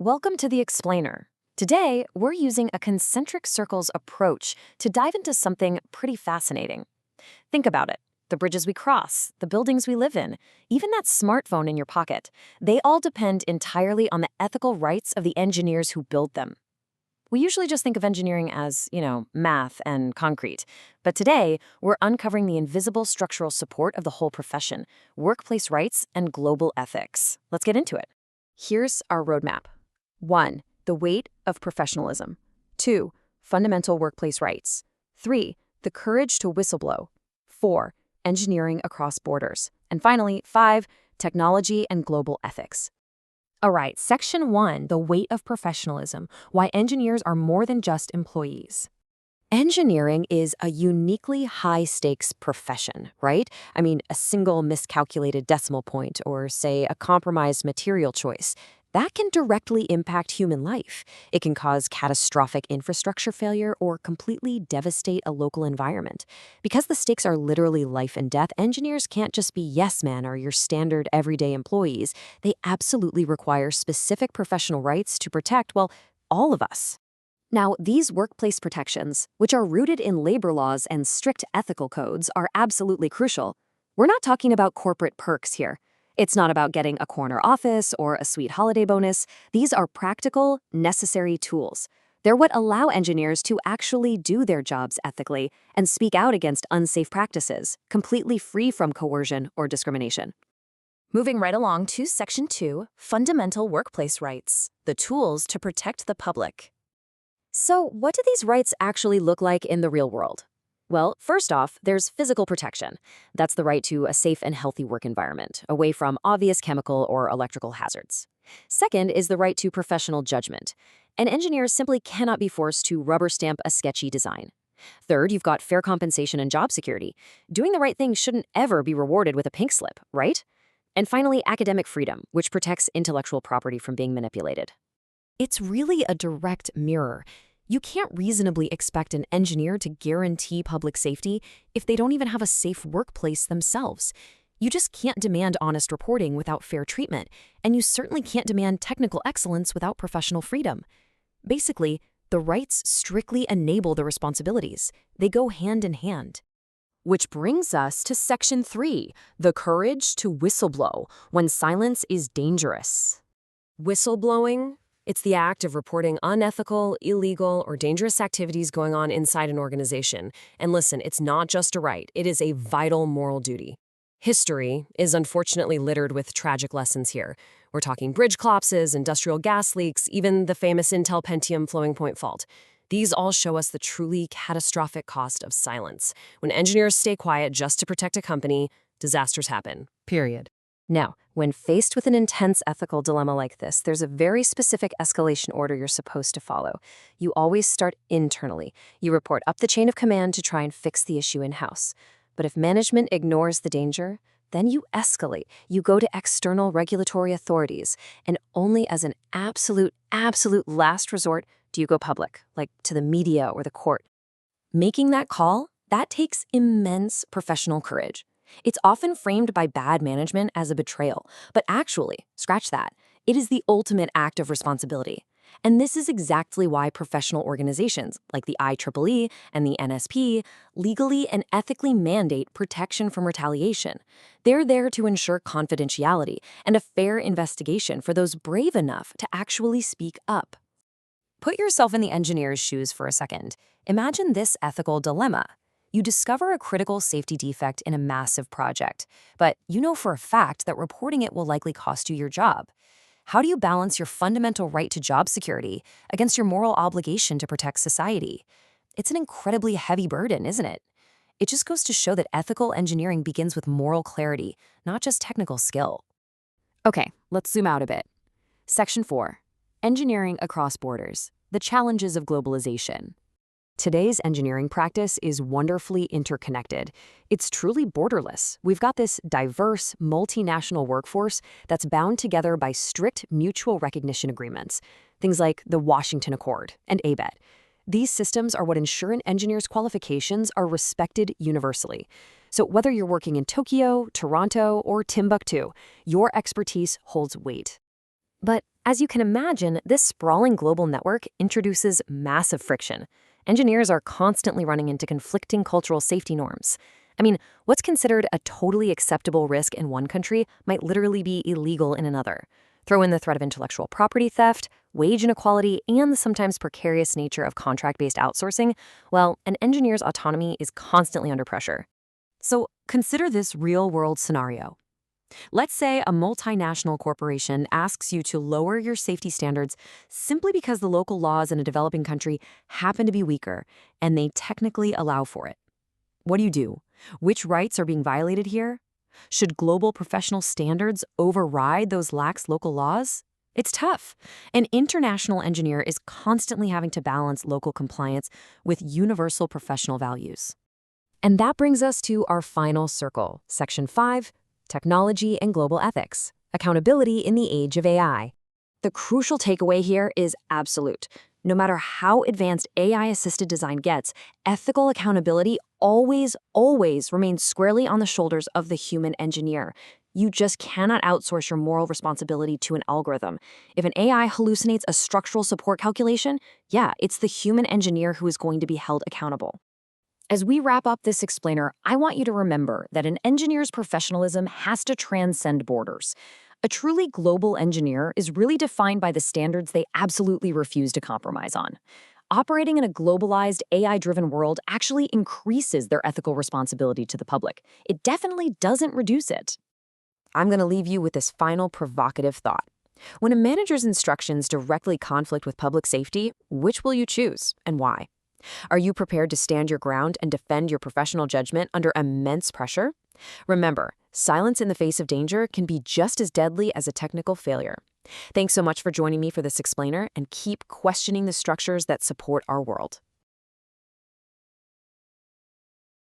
Welcome to The Explainer. Today, we're using a concentric circles approach to dive into something pretty fascinating. Think about it. The bridges we cross, the buildings we live in, even that smartphone in your pocket, they all depend entirely on the ethical rights of the engineers who build them. We usually just think of engineering as, math and concrete. But today, we're uncovering the invisible structural support of the whole profession, workplace rights, and global ethics. Let's get into it. Here's our roadmap. 1. The weight of professionalism. 2. Fundamental workplace rights. 3. The courage to whistleblow. 4. Engineering across borders. And finally, 5. Technology and global ethics. All right, Section 1, the weight of professionalism, why engineers are more than just employees. Engineering is a uniquely high-stakes profession, right? I mean, a single miscalculated decimal point or, say, a compromised material choice, that can directly impact human life. It can cause catastrophic infrastructure failure or completely devastate a local environment. Because the stakes are literally life and death, engineers can't just be yes men or your standard everyday employees. They absolutely require specific professional rights to protect, well, all of us. Now, these workplace protections, which are rooted in labor laws and strict ethical codes, are absolutely crucial. We're not talking about corporate perks here. It's not about getting a corner office or a sweet holiday bonus. These are practical, necessary tools. They're what allow engineers to actually do their jobs ethically and speak out against unsafe practices, completely free from coercion or discrimination. Moving right along to Section 2, Fundamental Workplace Rights, the tools to protect the public. So, what do these rights actually look like in the real world? Well, first off, there's physical protection. That's the right to a safe and healthy work environment, away from obvious chemical or electrical hazards. Second is the right to professional judgment. An engineer simply cannot be forced to rubber stamp a sketchy design. Third, you've got fair compensation and job security. Doing the right thing shouldn't ever be rewarded with a pink slip, right? And finally, academic freedom, which protects intellectual property from being manipulated. It's really a direct mirror. You can't reasonably expect an engineer to guarantee public safety if they don't even have a safe workplace themselves. You just can't demand honest reporting without fair treatment, and you certainly can't demand technical excellence without professional freedom. Basically, the rights strictly enable the responsibilities. They go hand in hand. Which brings us to Section 3, the courage to whistleblow when silence is dangerous. Whistleblowing? It's the act of reporting unethical, illegal, or dangerous activities going on inside an organization. And listen, it's not just a right, it is a vital moral duty. History is unfortunately littered with tragic lessons here. We're talking bridge collapses, industrial gas leaks, even the famous Intel Pentium floating point fault. These all show us the truly catastrophic cost of silence. When engineers stay quiet just to protect a company, disasters happen. Period. Now, when faced with an intense ethical dilemma like this, there's a very specific escalation order you're supposed to follow. You always start internally. You report up the chain of command to try and fix the issue in-house. But if management ignores the danger, then you escalate. You go to external regulatory authorities, and only as an absolute last resort do you go public, like to the media or the court. Making that call, that takes immense professional courage. It's often framed by bad management as a betrayal, but actually, scratch that, it is the ultimate act of responsibility. And this is exactly why professional organizations like the IEEE and the NSP legally and ethically mandate protection from retaliation. They're there to ensure confidentiality and a fair investigation for those brave enough to actually speak up. Put yourself in the engineer's shoes for a second. Imagine this ethical dilemma. You discover a critical safety defect in a massive project, but you know for a fact that reporting it will likely cost you your job. How do you balance your fundamental right to job security against your moral obligation to protect society? It's an incredibly heavy burden, isn't it? It just goes to show that ethical engineering begins with moral clarity, not just technical skill. Okay, let's zoom out a bit. Section 4. Engineering across borders, the challenges of globalization. Today's engineering practice is wonderfully interconnected. It's truly borderless. We've got this diverse, multinational workforce that's bound together by strict mutual recognition agreements, things like the Washington Accord and ABET. These systems are what ensure an engineer's qualifications are respected universally. So whether you're working in Tokyo, Toronto, or Timbuktu, your expertise holds weight. But As you can imagine, this sprawling global network introduces massive friction. Engineers are constantly running into conflicting cultural safety norms. I mean, what's considered a totally acceptable risk in one country might literally be illegal in another. Throw in the threat of intellectual property theft, wage inequality, and the sometimes precarious nature of contract-based outsourcing. Well, an engineer's autonomy is constantly under pressure. So consider this real-world scenario. Let's say a multinational corporation asks you to lower your safety standards simply because the local laws in a developing country happen to be weaker, and they technically allow for it. What do you do? Which rights are being violated here? Should global professional standards override those lax local laws? It's tough. An international engineer is constantly having to balance local compliance with universal professional values. And that brings us to our final circle, Section 5, Technology and Global Ethics, Accountability in the Age of AI. The crucial takeaway here is absolute. No matter how advanced AI-assisted design gets, ethical accountability always remains squarely on the shoulders of the human engineer. You just cannot outsource your moral responsibility to an algorithm. If an AI hallucinates a structural support calculation, yeah, it's the human engineer who is going to be held accountable. As we wrap up this explainer, I want you to remember that an engineer's professionalism has to transcend borders. A truly global engineer is really defined by the standards they absolutely refuse to compromise on. Operating in a globalized, AI-driven world actually increases their ethical responsibility to the public. It definitely doesn't reduce it. I'm going to leave you with this final provocative thought. When a manager's instructions directly conflict with public safety, which will you choose and why? Are you prepared to stand your ground and defend your professional judgment under immense pressure? Remember, silence in the face of danger can be just as deadly as a technical failure. Thanks so much for joining me for this explainer, and keep questioning the structures that support our world.